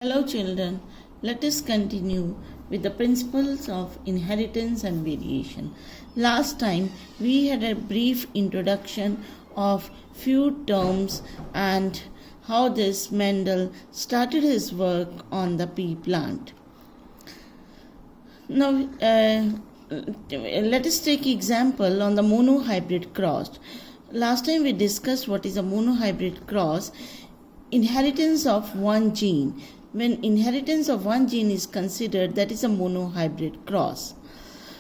Hello, children. Let us continue with the principles of inheritance and variation. Last time we had a brief introduction of few terms and how this Mendel started his work on the pea plant. Now, let us take example on the monohybrid cross. Last time we discussed what is a monohybrid cross. Inheritance of one gene. When inheritance of one gene is considered, that is a monohybrid cross.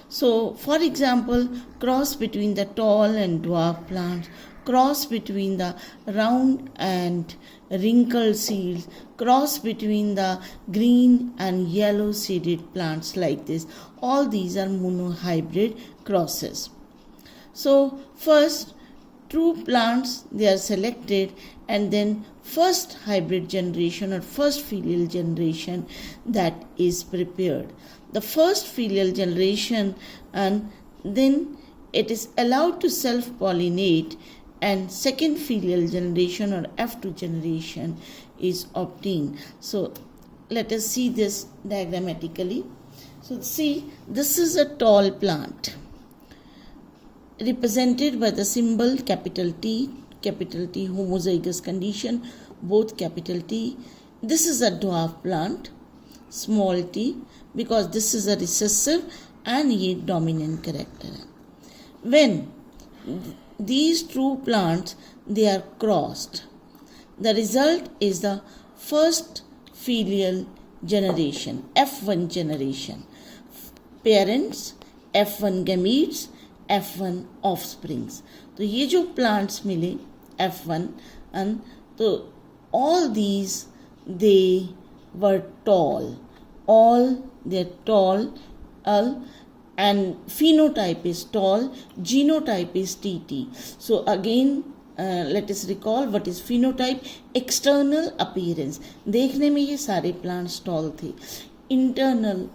So, for example, cross between the tall and dwarf plants, cross between the round and wrinkled seeds, cross between the green and yellow seeded plants like this. All these are monohybrid crosses. So, first, true plants, they are selected, and then first hybrid generation or first filial generation that is prepared. The first filial generation, and then it is allowed to self-pollinate, and second filial generation or F2 generation is obtained. So let us see this diagrammatically. So see, this is a tall plant represented by the symbol capital T, homozygous condition, both capital T. This is a dwarf plant, small t, because this is a recessive and a dominant character. When these true plants, they are crossed, the result is the first filial generation, F1 generation. Parents, F1 gametes, F1 offsprings. तो ये जो plants मिले F1 and तो all these they were tall, all they're tall, and phenotype is tall, genotype is TT. So again let us recall what is phenotype. External appearance, देखने में ये सारे plants tall थे. Internal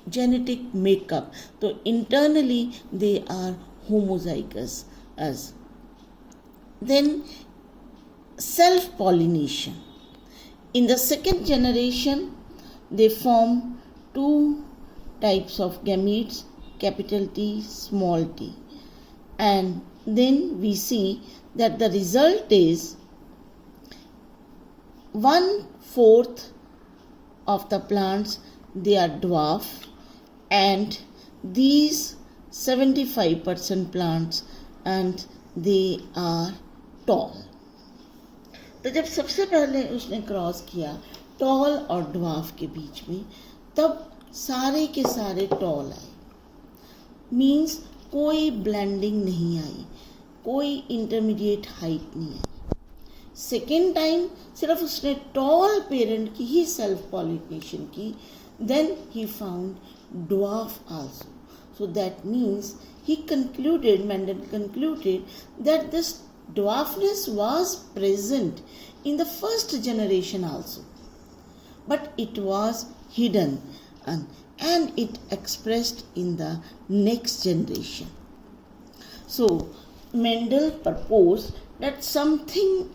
genetic makeup, तो internally they are homozygous. As then self-pollination. In the second generation, they form two types of gametes, capital T, small t. And then we see that the result is 1/4 of the plants, they are dwarf, and these 75% plants and they are tall. तो जब सबसे पहले उसने cross किया toll और dwarf के बीच में, तब सारे के सारे टॉल आए. मीन्स कोई ब्लेंडिंग नहीं आई, कोई इंटरमीडिएट हाइट नहीं आई. सेकेंड टाइम सिर्फ उसने टॉल पेरेंट की ही सेल्फ पॉलिनेशन की. Then he found dwarf also. So that means Mendel concluded that this dwarfness was present in the first generation also, but it was hidden and it expressed in the next generation. So Mendel proposed that something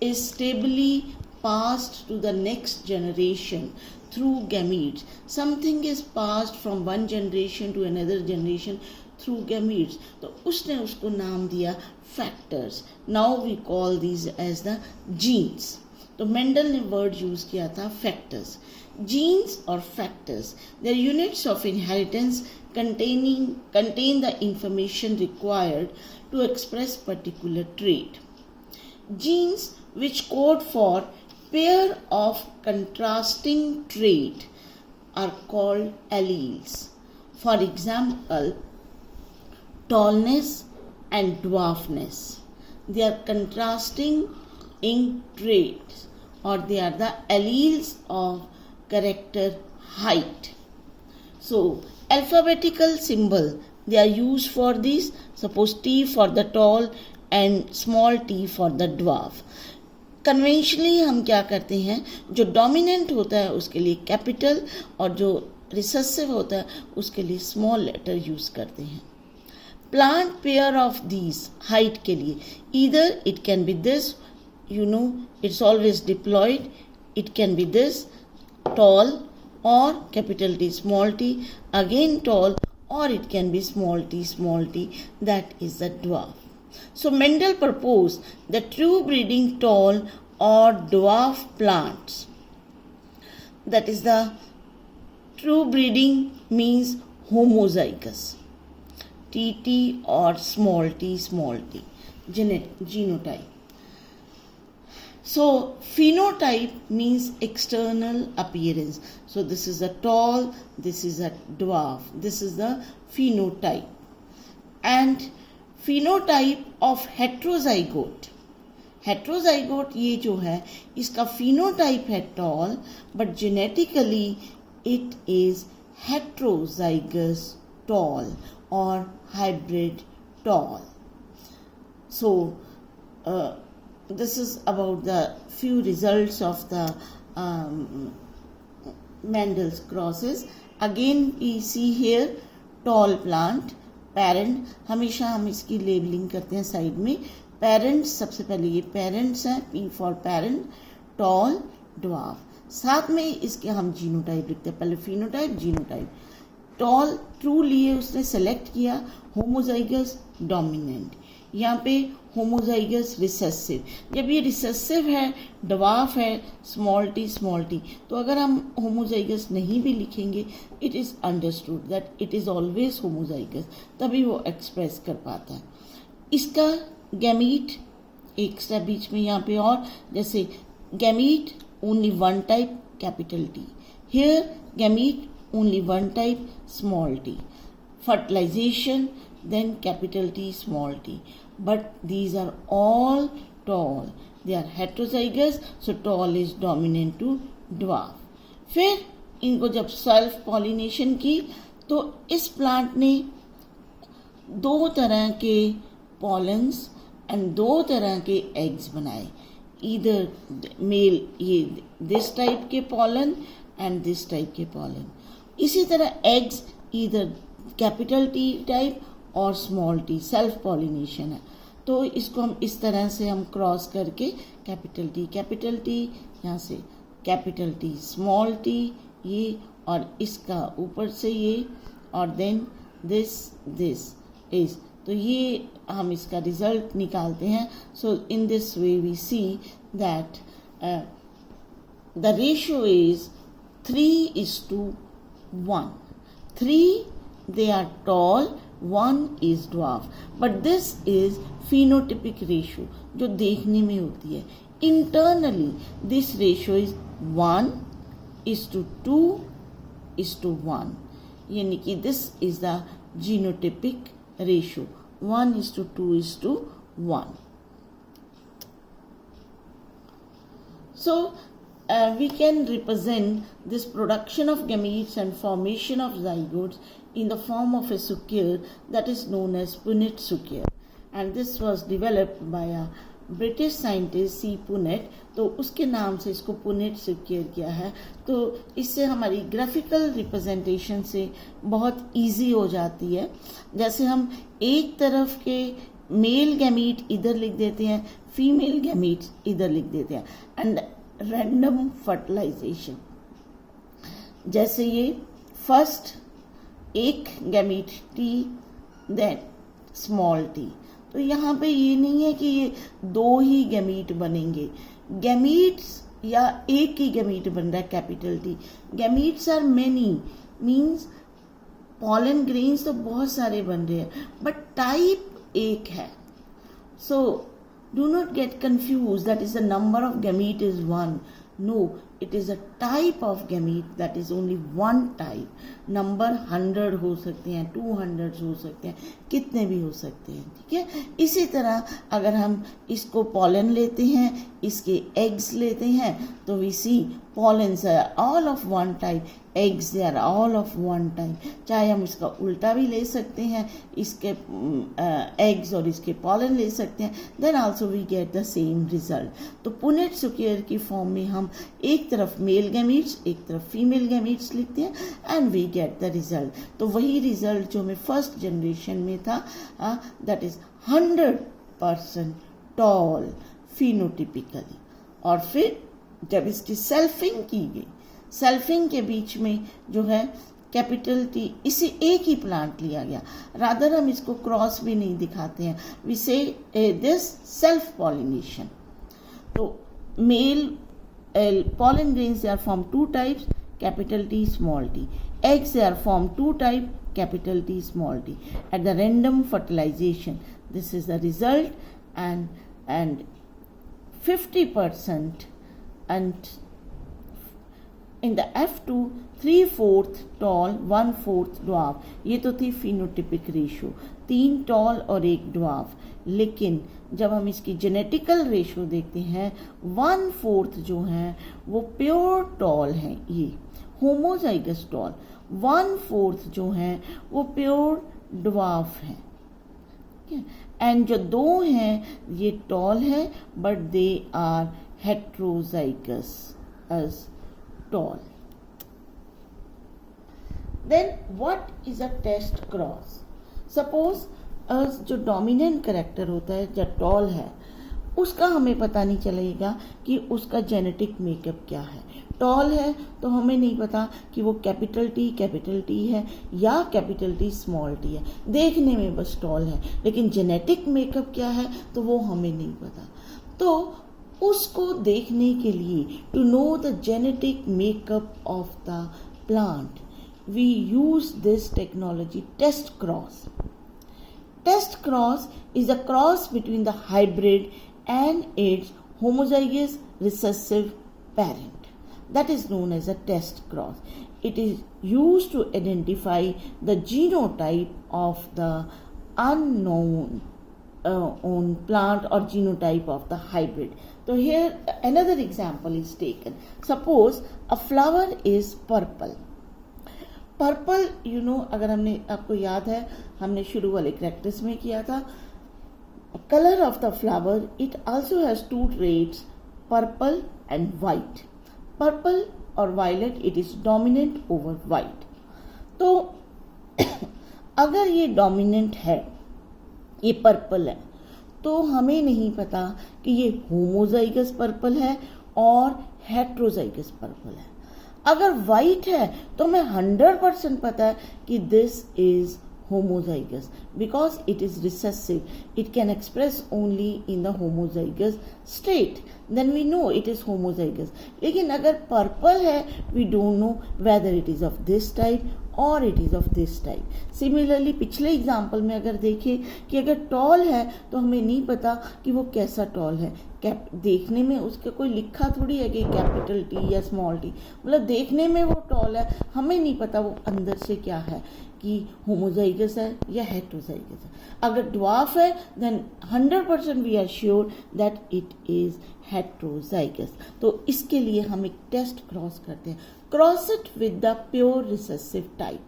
is stably passed to the next generation through gametes. Something is passed from one generation to another generation through gametes. तो उसने उसको नाम दिया factors. Now we call these as the genes. तो Mendel ने word use किया था factors. Genes or factors, they are units of inheritance contain the information required to express particular trait. Genes which code for pair of contrasting trait are called alleles. For example, tallness and dwarfness, they are contrasting in traits, or they are the alleles of character height. So alphabetical symbol, they are used for this. Suppose T for the tall and small t for the dwarf. Conventionally हम क्या करते हैं, जो dominant होता है उसके लिए capital और जो रिसेसिव होता है उसके लिए स्मॉल लेटर यूज करते हैं. Plant pair of these height के लिए either it can be this, it's always diploid, it can be this, tall or capital T small t, again tall, or it can be small t, that is the dwarf. So Mendel proposed the true breeding tall or dwarf plants. That is the true breeding means homozygous. TT or small t, genotype. So phenotype means external appearance. So this is a tall, this is a dwarf, this is the phenotype. And phenotype of heterozygote. Heterozygote ये जो है इसका phenotype है tall, but genetically it is heterozygous tall or hybrid tall. So this is about the few results of the Mendel's crosses. Again we see here tall plant, parent, हमेशा हम इसकी labelling करते हैं साइड में. Parents, सबसे पहले ये parents हैं, P for parent, tall, dwarf. साथ में इसके हम जीनोटाइप लिखते हैं, पहले फिनोटाइप, जीनोटाइप. टॉल ट्रू लिए उसने सेलेक्ट किया, होमोजाइगस डोमिनेंट, यहाँ पे होमोजाइगस रिसेसिव. जब ये रिसेसिव है, ड्वार्फ है, स्मॉल टी, तो अगर हम होमोजाइगस नहीं भी लिखेंगे, it is understood that it is always homozygous, तभी वो एक्सप्रेस कर पाता है. इसका गैमीट एक स्टेप बीच में यहाँ पे, और जैसे gamete only one type, capital T. Here gamete only one type, small T. Fertilization, then capital T, small t. But these are all tall. They are heterozygous, so tall is dominant to dwarf. फिर इनको जब self pollination की तो इस plant ने दो तरह के पॉलन्स एंड दो तरह के एग्स बनाए. इधर मेल ये दिस टाइप के पॉलन एंड दिस टाइप के पॉलन. इसी तरह एग्स इधर कैपिटल टी टाइप और स्मॉल टी, सेल्फ पॉलिनेशन है. तो इसको हम इस तरह से हम क्रॉस करके कैपिटल टी, यहाँ से कैपिटल टी, स्मॉल टी, ये और इसका ऊपर से ये, और देन दिस इज, तो ये हम इसका रिजल्ट निकालते हैं. So in this way we see that the ratio is 3:1. 3 they are tall, 1 is dwarf. But this is phenotypic ratio जो देखने में होती है. Internally this ratio is 1:2:1. यानी कि this is the genotypic ratio, 1:2:1. So we can represent this production of gametes and formation of zygotes in the form of a sucker that is known as Punnett sucker, and this was developed by a British scientist C. Punnett. तो उसके नाम से इसको Punnett सुक्योर किया है. तो इससे हमारी ग्राफिकल रिप्रेजेंटेशन से बहुत इजी हो जाती है. जैसे हम एक तरफ के मेल गैमीट इधर लिख देते हैं, फीमेल गैमीट इधर लिख देते हैं, एंड रैंडम फर्टिलाइजेशन. जैसे ये फर्स्ट एक gamete T, then small T. तो यहाँ पे ये नहीं है कि ये दो ही गैमीट बनेंगे. गैमीट्स या एक ही गैमीट बन रहा है, capital T. Gametes are many, means pollen grains तो बहुत सारे बन रहे हैं, बट टाइप एक है. सो do not get confused that is the number of gamete is 1. No, it is a type of gamete, that is only one type. Number 100 हो सकते हैं, 200 हो सकते हैं, कितने भी हो सकते हैं. ठीक है. इसी तरह अगर हम इसको पॉलन लेते हैं, इसके एग्स लेते हैं, तो we see pollens are all of one type, eggs they are all of one type. चाहे हम इसका उल्टा भी ले सकते हैं, इसके एग्स और इसके पॉलन ले सकते हैं, then also we get the same result. तो पुनेट सुकेयर की फॉर्म में हम एक तरफ मेल गैमीट्स, एक तरफ फीमेल गैमीट्स लिखते हैं, and we get the result. तो वही रिजल्ट जो हमें फर्स्ट जनरेशन में था, दैट इज 100% टॉल फिनोटिपिकली. और फिर जब इसकी सेल्फिंग की गई, सेल्फिंग के बीच में जो है कैपिटल टी, इसी एक ही प्लांट लिया गया, रादर हम इसको क्रॉस भी नहीं दिखाते हैं, वी से दिस सेल्फ पॉलिनेशन। तो mail pollen grains, they are from two types, capital T, small t. Eggs, they are from two types, capital T, small t. At the random fertilization, this is the result, and 50%, and in the F2 3/4 tall 1/4 dwarf, ये तो थी phenotypic ratio, 3 tall और 1 dwarf। लेकिन जब हम इसकी genetical ratio देखते हैं 1/4 जो है वो प्योर टॉल है, ये होमोजाइगस टॉल, 1/4 जो है वो प्योर ड्वार्फ है, एंड जो दो हैं ये टॉल है but they are heterozygous as tall. Then what is a test cross? Suppose जो डोमिनेंट कैरेक्टर होता है जो टॉल है उसका हमें पता नहीं चलेगा कि उसका जेनेटिक मेकअप क्या है। टॉल है तो हमें नहीं पता कि वो कैपिटल टी है या कैपिटल टी स्मॉल टी है, देखने में बस टॉल है, लेकिन जेनेटिक मेकअप क्या है तो वो हमें नहीं पता। तो उसको देखने के लिए, to know the genetic makeup of the plant, we use this technology test cross. Test cross is a cross between the hybrid and its homozygous recessive parent. That is known as a test cross. It is used to identify the genotype of the unknown own plant or genotype of the hybrid. So here another example is taken. Suppose a flower is purple. Purple अगर हमने, आपको याद है हमने शुरू वाले practice में किया था, colour of the flower it also has two traits, purple and white. Purple और violet it is dominant over white. तो अगर ये डोमिनेंट है, ये पर्पल है, तो हमें नहीं पता कि ये होमोजाइगस पर्पल है और हेट्रोजाइगस पर्पल है। अगर वाइट है तो हमें 100% पता है कि this is homozygous because it is recessive, it can express only in the homozygous state, then we know it is homozygous. लेकिन अगर पर्पल है we don't know whether it is of this type or it is of this type. Similarly पिछले example में अगर देखें कि अगर toll है तो हमें नहीं पता कि वो कैसा टॉल है, देखने में उसका कोई लिखा थोड़ी है कि कैपिटल टी या स्मॉल टी, मतलब देखने में वो टॉल है, हमें नहीं पता वो अंदर से क्या है, कि होमोजाइगस है या हेट्रोजाइगस है। अगर ड्वार्फ है then 100% we are sure that it is heterozygous. तो इसके लिए हम एक टेस्ट क्रॉस करते हैं, cross it with the pure recessive type,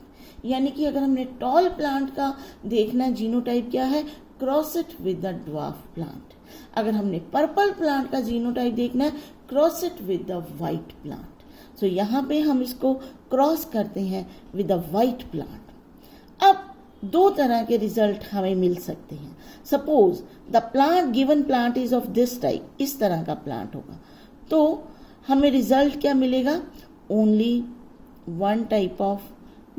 यानी कि अगर हमने टॉल प्लांट का देखना जीनोटाइप क्या है, cross it with the dwarf plant. अगर हमने पर्पल प्लांट का जीनोटाइप देखना है, cross it with the white plant. So यहाँ पे हम इसको क्रॉस करते हैं विद द वाइट प्लांट। अब दो तरह के रिजल्ट हमें मिल सकते हैं। Suppose the plant, given plant is of this type, इस तरह का प्लांट होगा, तो हमें रिजल्ट क्या मिलेगा, only one type of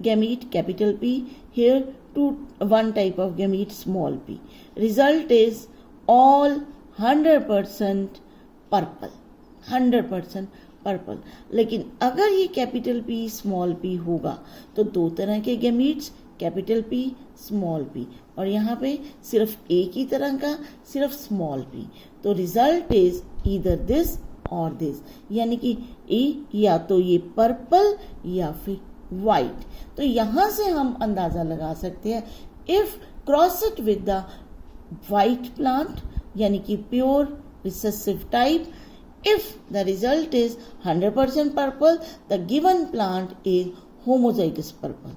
gamete capital P, here one type of gamete small p. Result is all 100% purple, 100% purple. लेकिन अगर ये कैपिटल P स्मॉल p होगा तो दो तरह के gametes, capital P small p, और यहाँ पे सिर्फ एक ही तरह का, सिर्फ स्मॉल p, तो रिजल्ट इज ईदर दिस और दिस, यानी कि या तो ये पर्पल या फिर वाइट। तो यहाँ से हम अंदाजा लगा सकते हैं, if cross it with the white plant यानी कि pure recessive type, if the result is 100% purple, the given plant is homozygous purple.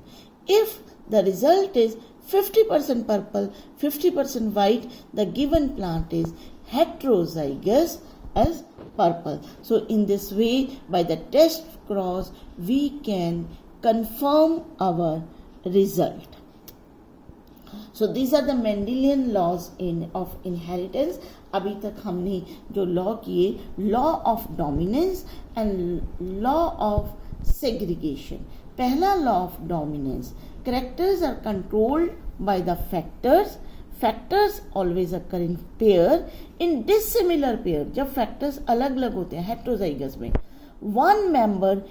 If the result is 50% purple, 50% white, the given plant is heterozygous as purple. So in this way, by the test cross, we can confirm our result. So these are the Mendelian laws of inheritance. अभी तक हमने जो law किए, law of dominance and law of segregation. पहला law of dominance, characters are controlled by the factors. Factors always occur in pair. In dissimilar pair, जब factors अलग अलग होते हैं heterozygous में, one member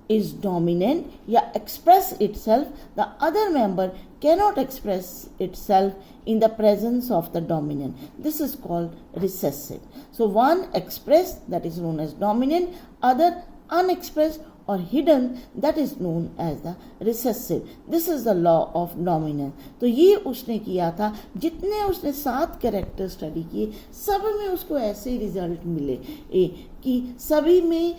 is dominant या express itself, the other member cannot express itself in the presence of the dominant. This is called recessive. So one expressed, that is known as dominant, other unexpressed or hidden, that is known as the recessive. This is the law of dominance. तो ये उसने किया था, जितने उसने 7 character study किए सब में उसको ऐसे रिजल्ट मिले कि सभी में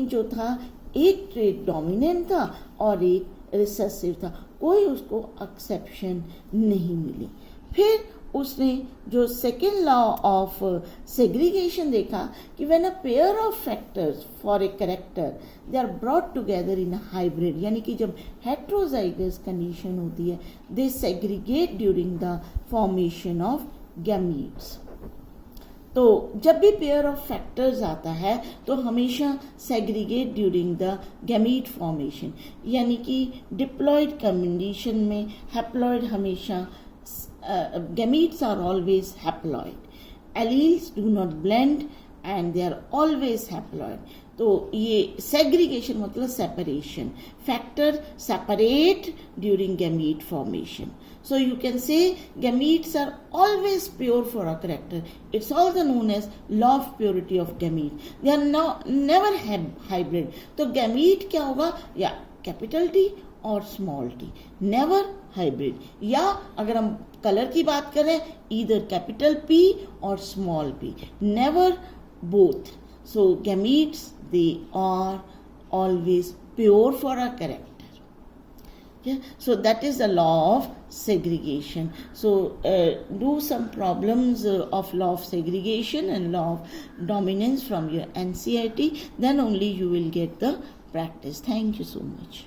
जो था एक ट्रेट डोमिनेंट था और एक रिसेसिव था, कोई उसको एक्सेप्शन नहीं मिली। फिर उसने जो सेकेंड लॉ ऑफ सेग्रीगेशन देखा कि when a pair of factors for a character they are brought together in a hybrid, यानी कि जब हेट्रोजाइगस कंडीशन होती है, they segregate during the formation of gametes. तो जब भी पेयर ऑफ फैक्टर्स आता है तो हमेशा segregate during the gamete formation, यानी कि डिप्लॉयड कंडीशन में हैप्लॉयड हमेशा gametes are always haploid. Alleles do not blend and they are always haploid. तो ये segregation मतलब separation. Factor separate during gamete formation. So you can say gametes are always pure for a character. It's also known as law of purity of gamete. They are never hybrid. तो gamete क्या होगा, या capital T और small t, never hybrid. या अगर हम colour की बात करें, ईदर कैपिटल P और small p, never both. So gametes they are always pure for a character. So that is the law of segregation. So do some problems of law of segregation and law of dominance from your NCERT, then only you will get the practice. Thank you so much.